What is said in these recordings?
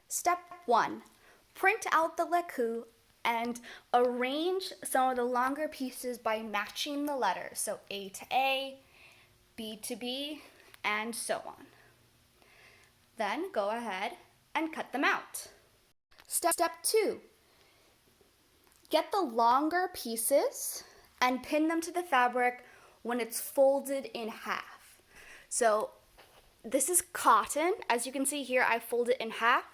Step 1. Print out the leku and arrange some of the longer pieces by matching the letters. So A to A, B to B, and so on. Then go ahead and cut them out. Step 2. Get the longer pieces and pin them to the fabric when it's folded in half. So this is cotton. As you can see here, I fold it in half.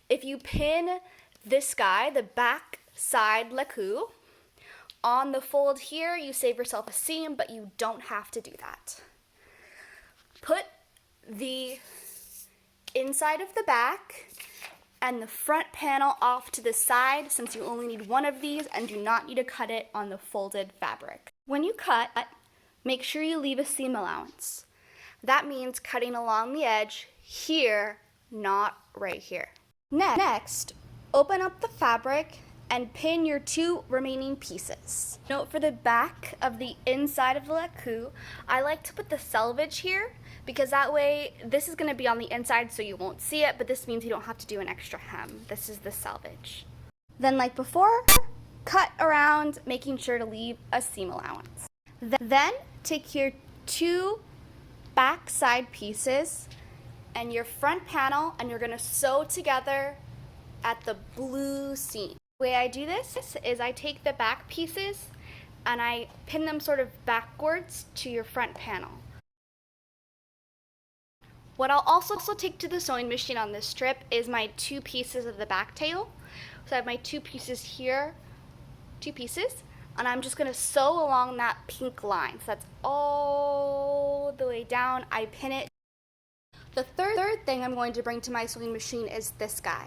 If you pin this guy, the back side leku, on the fold here, you save yourself a seam, but you don't have to do that. Put the inside of the back and the front panel off to the side, since you only need one of these and do not need to cut it on the folded fabric. When you cut, make sure you leave a seam allowance. That means cutting along the edge here, not right here. Next, open up the fabric and pin your 2 remaining pieces. Note for the back of the inside of the leku, I like to put the selvage here because that way this is going to be on the inside so you won't see it, but this means you don't have to do an extra hem. This is the selvage. Then like before, cut around, making sure to leave a seam allowance. Then take your 2 back side pieces and your front panel, and you're going to sew together at the blue seam. The way I do this is I take the back pieces and I pin them sort of backwards to your front panel. What I'll also take to the sewing machine on this strip is my 2 pieces of the back tail. So I have my 2 pieces here, 2 pieces, and I'm just going to sew along that pink line. So that's all the way down. I pin it. The third thing I'm going to bring to my sewing machine is this guy.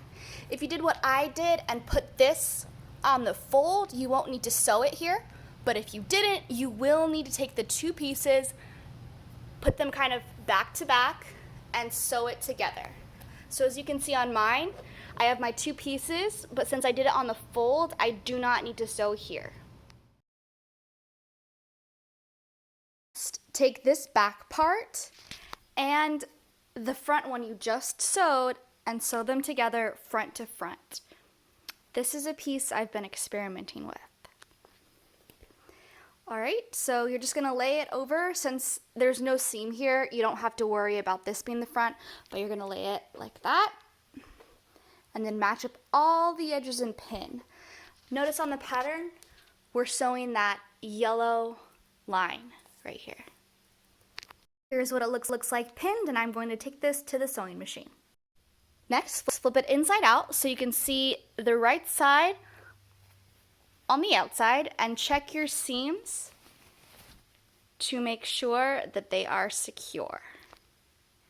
If you did what I did and put this on the fold, you won't need to sew it here. But if you didn't, you will need to take the 2 pieces, put them kind of back to back, and sew it together. So as you can see on mine, I have my 2 pieces, but since I did it on the fold, I do not need to sew here. Take this back part and the front one you just sewed and sew them together front to front. This is a piece I've been experimenting with. All right, so you're just gonna lay it over. Since there's no seam here, you don't have to worry about this being the front, but you're gonna lay it like that and then match up all the edges and pin. Notice on the pattern, we're sewing that yellow line right here. Here's what it looks like pinned, and I'm going to take this to the sewing machine. Next, flip it inside out so you can see the right side on the outside and check your seams to make sure that they are secure.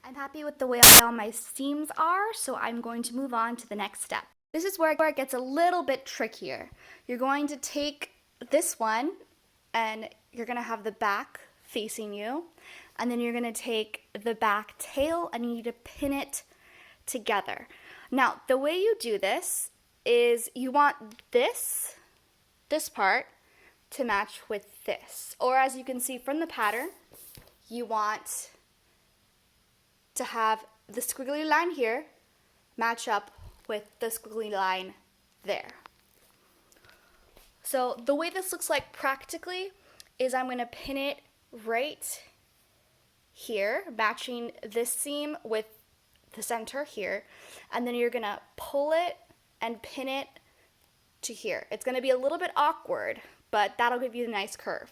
I'm happy with the way all my seams are, so I'm going to move on to the next step. This is where it gets a little bit trickier. You're going to take this one and you're going to have the back facing you, and then you're going to take the back tail and you need to pin it together. Now, the way you do this is you want this part to match with this, or as you can see from the pattern, you want to have the squiggly line here match up with the squiggly line there. So the way this looks like practically is I'm going to pin it right here, matching this seam with the center here, and then you're going to pull it and pin it to here. It's going to be a little bit awkward, but that'll give you a nice curve.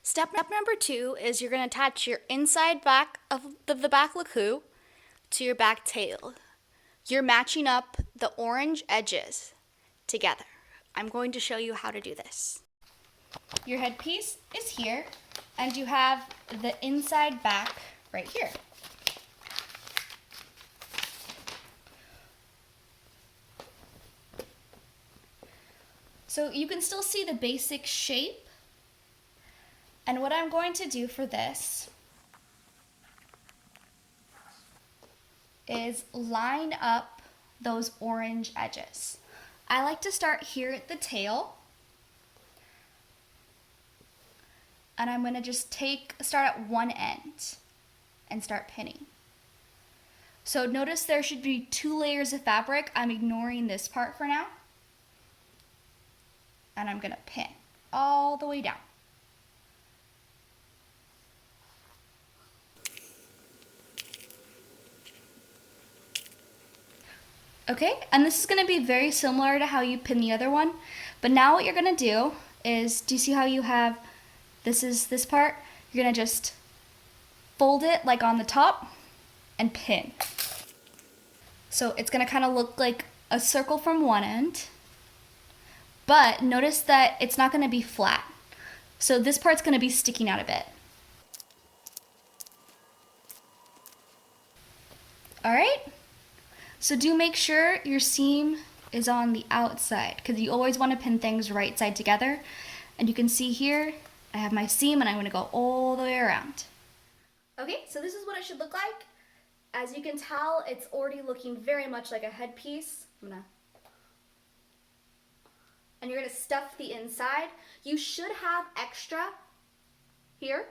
Step number 2 is you're going to attach your inside back of the back leku to your back tail. You're matching up the orange edges together. I'm going to show you how to do this. Your headpiece is here, and you have the inside back right here. So you can still see the basic shape, and what I'm going to do for this is line up those orange edges. I like to start here at the tail, and I'm going to just start at one end and start pinning. So notice there should be 2 layers of fabric. I'm ignoring this part for now. And I'm gonna pin all the way down. Okay, and this is gonna be very similar to how you pin the other one, but now what you're gonna do is, do you see how you have, this is this part? You're gonna just fold it like on the top and pin. So it's gonna kind of look like a circle from one end, but notice that it's not gonna be flat. So this part's gonna be sticking out a bit. All right? So do make sure your seam is on the outside, because you always want to pin things right side together. And you can see here, I have my seam and I'm going to go all the way around. Okay, so this is what it should look like. As you can tell, it's already looking very much like a headpiece. And you're going to stuff the inside. You should have extra here.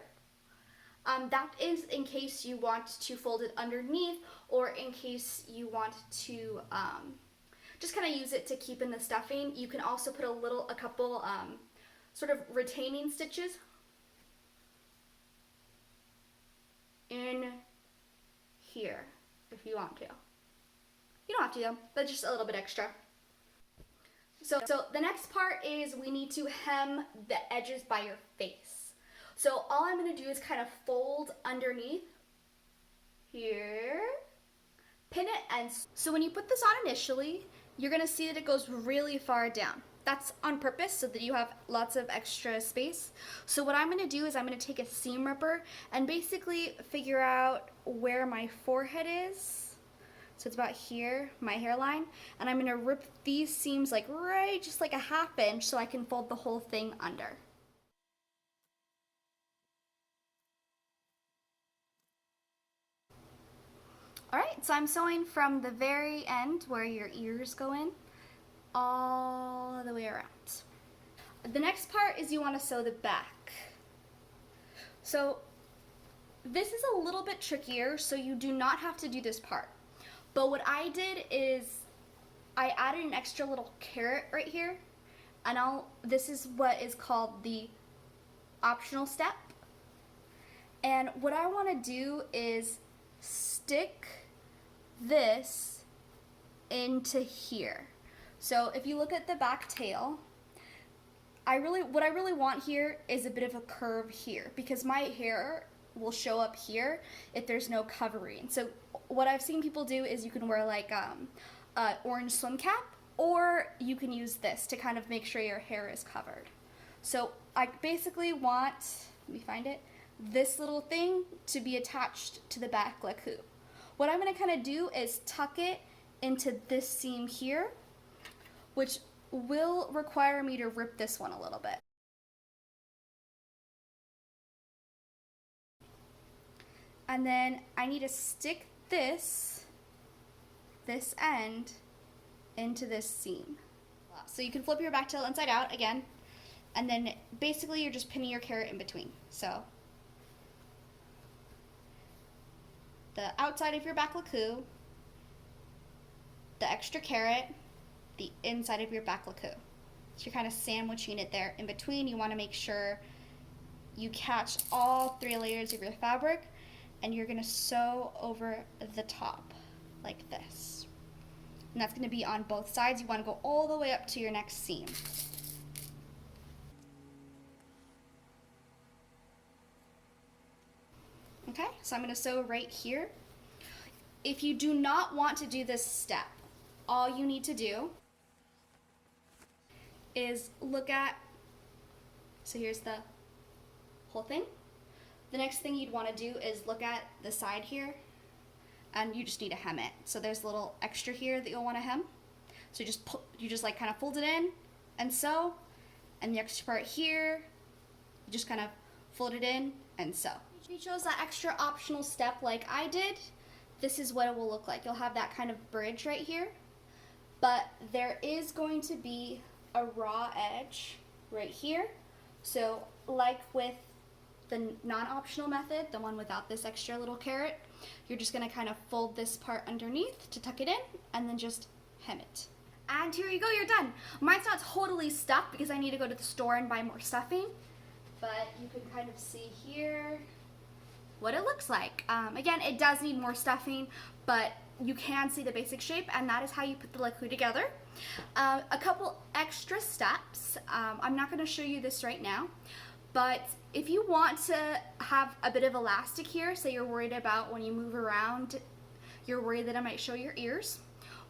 That is in case you want to fold it underneath, or in case you want to just kind of use it to keep in the stuffing. You can also put a couple sort of retaining stitches in here if you want to. You don't have to though, but just a little bit extra. So the next part is we need to hem the edges by your face. So all I'm going to do is kind of fold underneath here, pin it, and so when you put this on initially, you're going to see that it goes really far down. That's on purpose so that you have lots of extra space. So what I'm going to do is I'm going to take a seam ripper and basically figure out where my forehead is. So it's about here, my hairline, and I'm going to rip these seams like right just like a ½ inch so I can fold the whole thing under. Alright, so I'm sewing from the very end where your ears go in, all the way around. The next part is you want to sew the back. So this is a little bit trickier, so you do not have to do this part. But what I did is I added an extra little carrot right here, and this is what is called the optional step. And what I want to do is stick this into here. So if you look at the back tail, what I really want here is a bit of a curve here, because my hair will show up here if there's no covering. So what I've seen people do is you can wear like an orange swim cap, or you can use this to kind of make sure your hair is covered. So I basically want, let me find it, this little thing to be attached to the back lacou. What I'm going to kind of do is tuck it into this seam here, which will require me to rip this one a little bit. And then I need to stick this end into this seam. So you can flip your back tail inside out again, and then basically you're just pinning your carrot in between. So the outside of your back lacou, the extra carrot, the inside of your back lacou. So you're kind of sandwiching it there in between. You want to make sure you catch all 3 layers of your fabric, and you're going to sew over the top like this. And that's going to be on both sides. You want to go all the way up to your next seam. Okay, so I'm going to sew right here. If you do not want to do this step, all you need to do is look at, so here's the whole thing. The next thing you'd want to do is look at the side here, and you just need to hem it. So there's a little extra here that you'll want to hem. So you just like kind of fold it in and sew, and the extra part here, you just kind of fold it in and sew. If you chose that extra optional step like I did, this is what it will look like. You'll have that kind of bridge right here, but there is going to be a raw edge right here. So like with the non-optional method, the one without this extra little carrot, you're just gonna kind of fold this part underneath to tuck it in and then just hem it. And here you go, you're done. Mine's not totally stuffed because I need to go to the store and buy more stuffing, but you can kind of see here what it looks like. Again, it does need more stuffing, but you can see the basic shape, and that is how you put the leku together. A couple extra steps. I'm not going to show you this right now, but if you want to have a bit of elastic here, say you're worried about when you move around, you're worried that it might show your ears,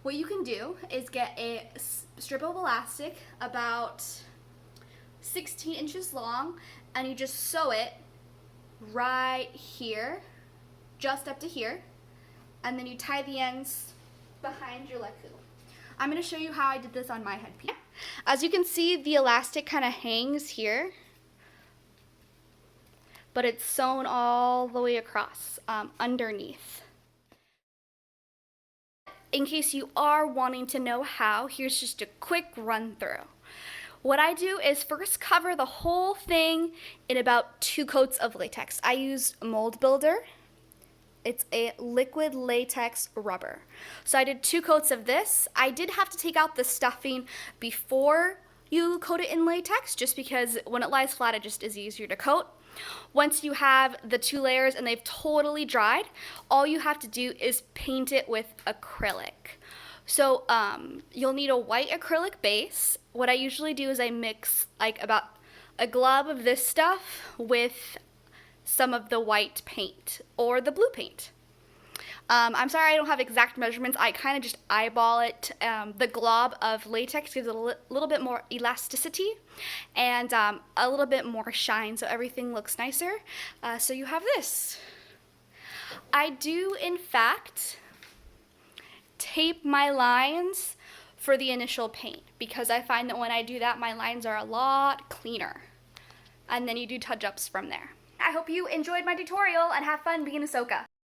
what you can do is get a strip of elastic about 16 inches long, and you just sew it right here, just up to here, and then you tie the ends behind your leku. I'm going to show you how I did this on my headpiece. As you can see, the elastic kind of hangs here, but it's sewn all the way across underneath. In case you are wanting to know how, here's just a quick run through. What I do is first cover the whole thing in about 2 coats of latex. I use Mold Builder. It's a liquid latex rubber. So I did 2 coats of this. I did have to take out the stuffing before you coat it in latex, just because when it lies flat, it just is easier to coat. Once you have the 2 layers and they've totally dried, all you have to do is paint it with acrylic. So you'll need a white acrylic base. What I usually do is I mix like about a glob of this stuff with some of the white paint or the blue paint. I'm sorry I don't have exact measurements. I kind of just eyeball it. The glob of latex gives it a little bit more elasticity and a little bit more shine, so everything looks nicer. So you have this. I do, in fact, tape my lines for the initial paint because I find that when I do that, my lines are a lot cleaner. And then you do touch-ups from there. I hope you enjoyed my tutorial and have fun being Ahsoka.